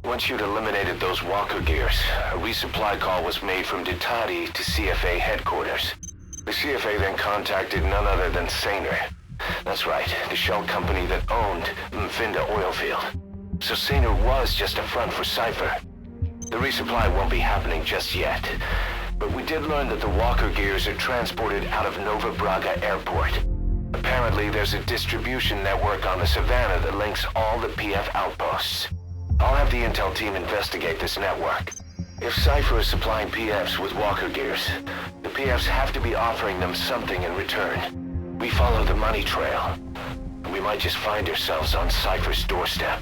Once you'd eliminated those walker gears, a resupply call was made from Ditati to CFA headquarters. The CFA then contacted none other than Saner. That's right, the shell company that owned Mfinda Oilfield. So Saner was just a front for Cypher. The resupply won't be happening just yet. But we did learn that the walker gears are transported out of Nova Braga Airport. Apparently, there's a distribution network on the Savannah that links all the PF outposts. I'll have the intel team investigate this network. If Cypher is supplying PFs with walker gears, the PFs have to be offering them something in return. We follow the money trail, and we might just find ourselves on Cypher's doorstep.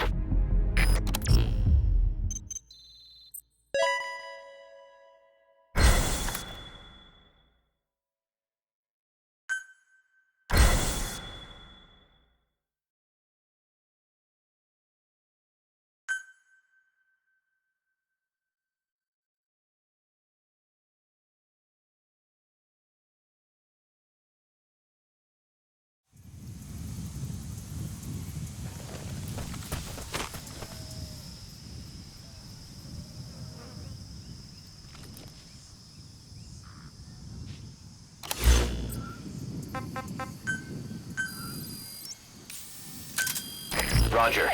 Roger.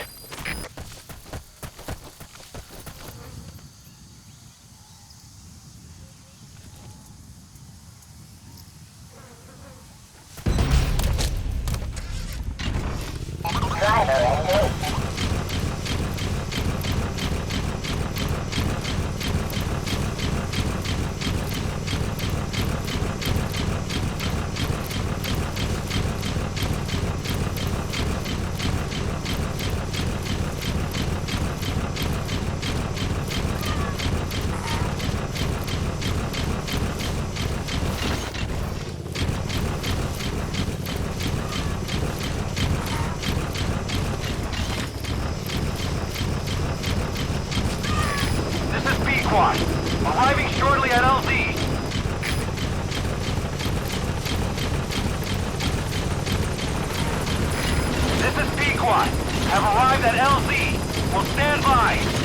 Driver engaged. Arriving shortly at LZ. This is P-Quad. Have arrived at LZ. Will stand by.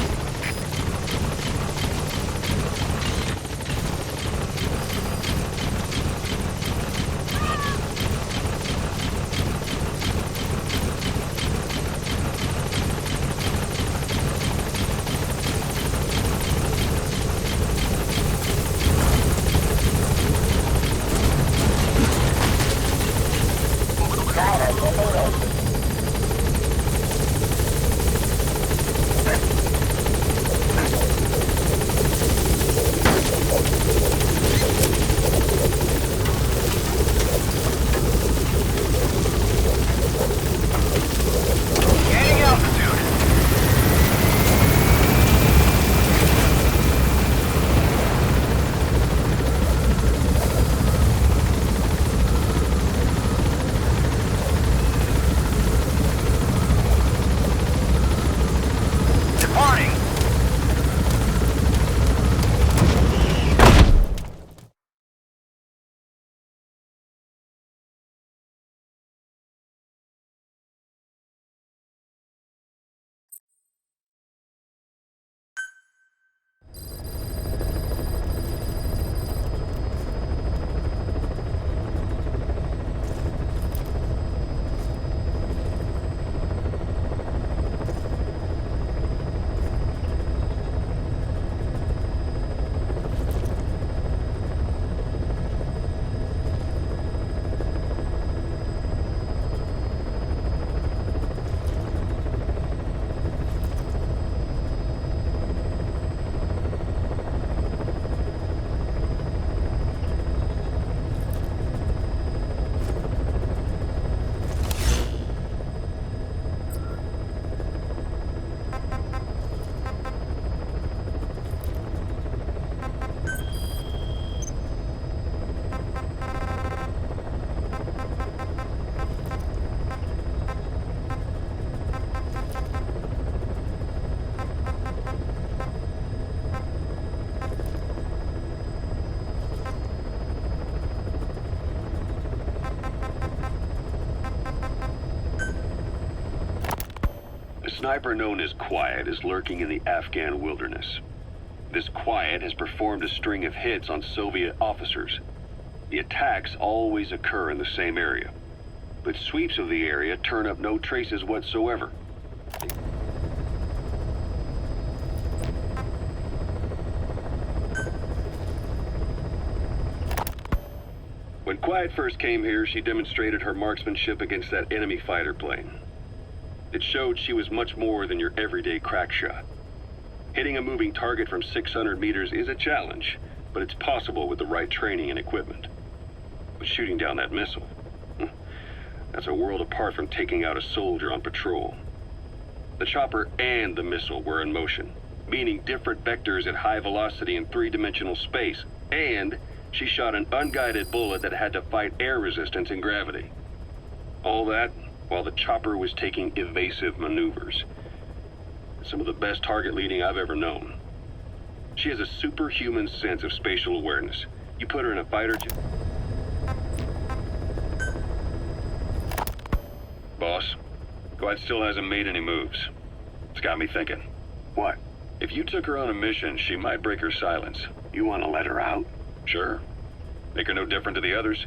A sniper known as Quiet is lurking in the Afghan wilderness. This Quiet has performed a string of hits on Soviet officers. The attacks always occur in the same area, but sweeps of the area turn up no traces whatsoever. When Quiet first came here, she demonstrated her marksmanship against that enemy fighter plane. It showed she was much more than your everyday crack shot. Hitting a moving target from 600 meters is a challenge, but it's possible with the right training and equipment. But shooting down that missile, that's a world apart from taking out a soldier on patrol. The chopper and the missile were in motion, meaning different vectors at high velocity in three-dimensional space, and she shot an unguided bullet that had to fight air resistance and gravity. All that while the chopper was taking evasive maneuvers. Some of the best target leading I've ever known. She has a superhuman sense of spatial awareness. You put her in a fighter jet. Boss, Quiet still hasn't made any moves. It's got me thinking. What? If you took her on a mission, she might break her silence. You want to let her out? Sure. Make her no different to the others.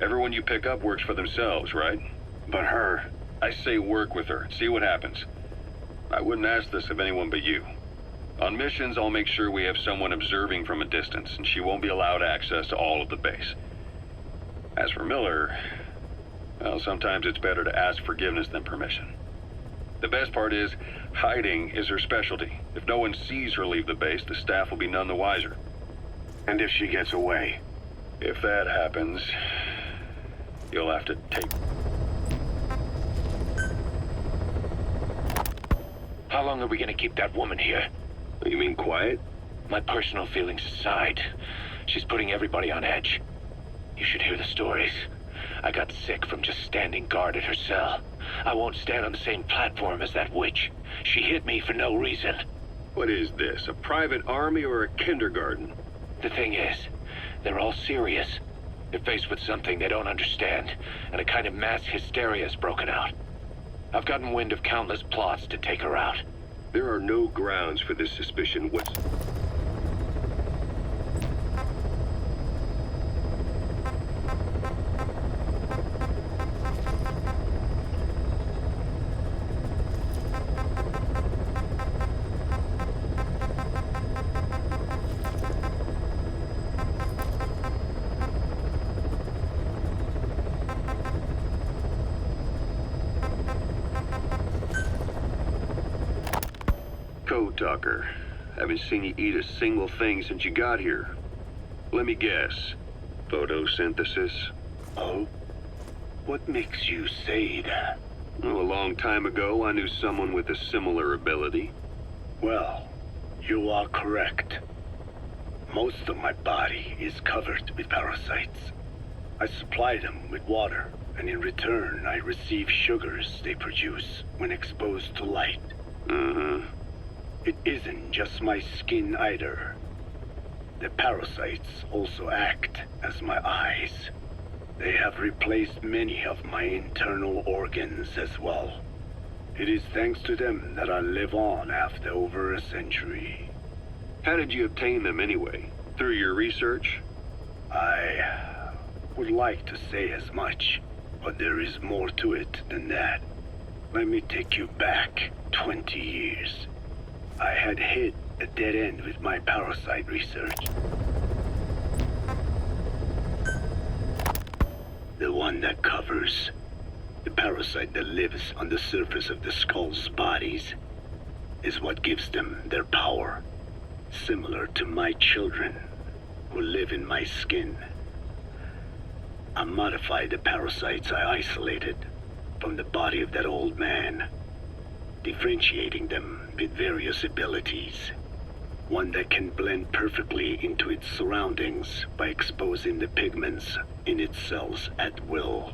Everyone you pick up works for themselves, right? But her... I say work with her, see what happens. I wouldn't ask this of anyone but you. On missions, I'll make sure we have someone observing from a distance, and she won't be allowed access to all of the base. As for Miller, well, sometimes it's better to ask forgiveness than permission. The best part is, hiding is her specialty. If no one sees her leave the base, the staff will be none the wiser. And if she gets away? If that happens, you'll have to take... How long are we gonna keep that woman here? You mean Quiet? My personal feelings aside, she's putting everybody on edge. You should hear the stories. I got sick from just standing guard at her cell. I won't stand on the same platform as that witch. She hit me for no reason. What is this, a private army or a kindergarten? The thing is, they're all serious. They're faced with something they don't understand, and a kind of mass hysteria has broken out. I've gotten wind of countless plots to take her out. There are no grounds for this suspicion whatsoever. Code Talker. Haven't seen you eat a single thing since you got here. Let me guess. Photosynthesis? Oh? What makes you say that? Well, a long time ago, I knew someone with a similar ability. Well, you are correct. Most of my body is covered with parasites. I supply them with water, and in return, I receive sugars they produce when exposed to light. It isn't just my skin either. The parasites also act as my eyes. They have replaced many of my internal organs as well. It is thanks to them that I live on after over a century. How did you obtain them anyway? Through your research? I would like to say as much, but there is more to it than that. Let me take you back 20 years. I had hit a dead end with my parasite research. The one that covers. The parasite that lives on the surface of the skull's bodies is what gives them their power. Similar to my children who live in my skin. I modified the parasites I isolated from the body of that old man, differentiating them with various abilities. One that can blend perfectly into its surroundings by exposing the pigments in its cells at will.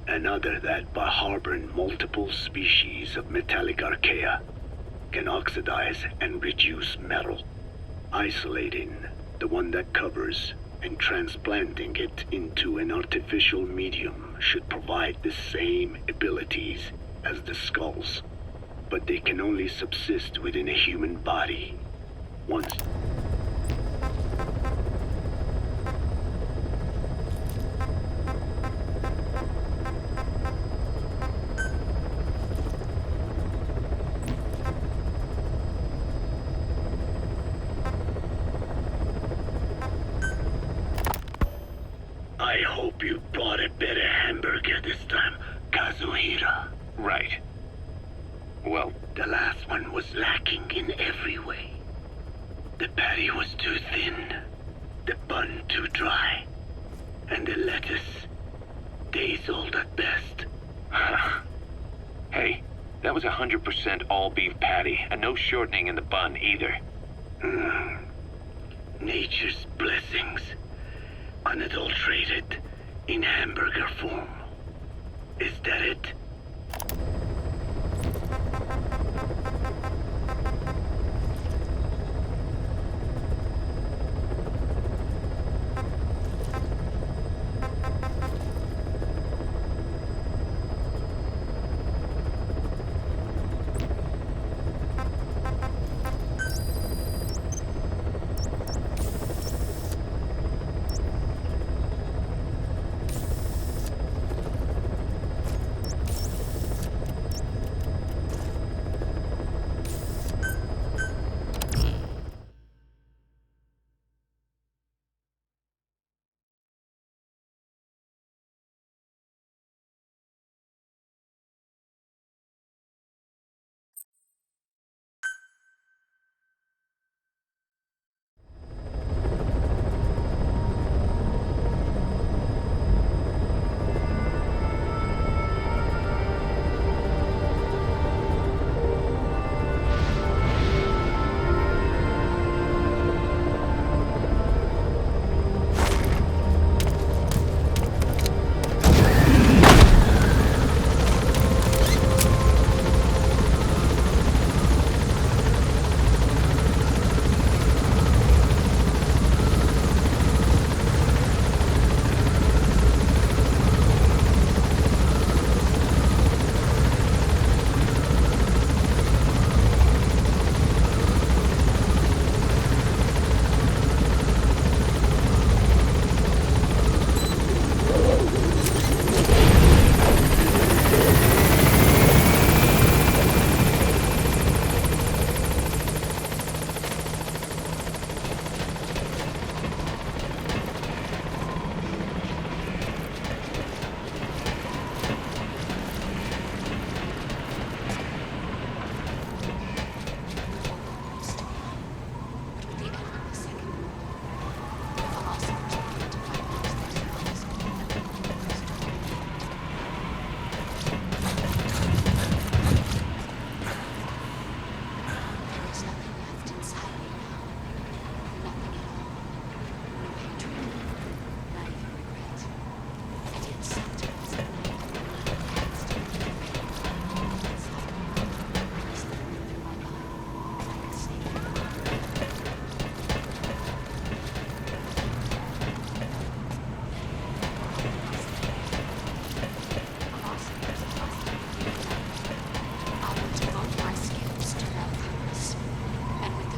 Another that, by harboring multiple species of metallic archaea, can oxidize and reduce metal. Isolating the one that covers and transplanting it into an artificial medium should provide the same abilities as the skulls. but they can only subsist within a human body. Once I hope you bought a better hamburger this time, Kazuhira. Right. Well, The last one was lacking in every way. The patty was too thin, the bun too dry, and the lettuce days old at best. hey, that was 100% all beef patty, and no shortening in the bun either. Nature's blessings, unadulterated, in hamburger form. Is that it?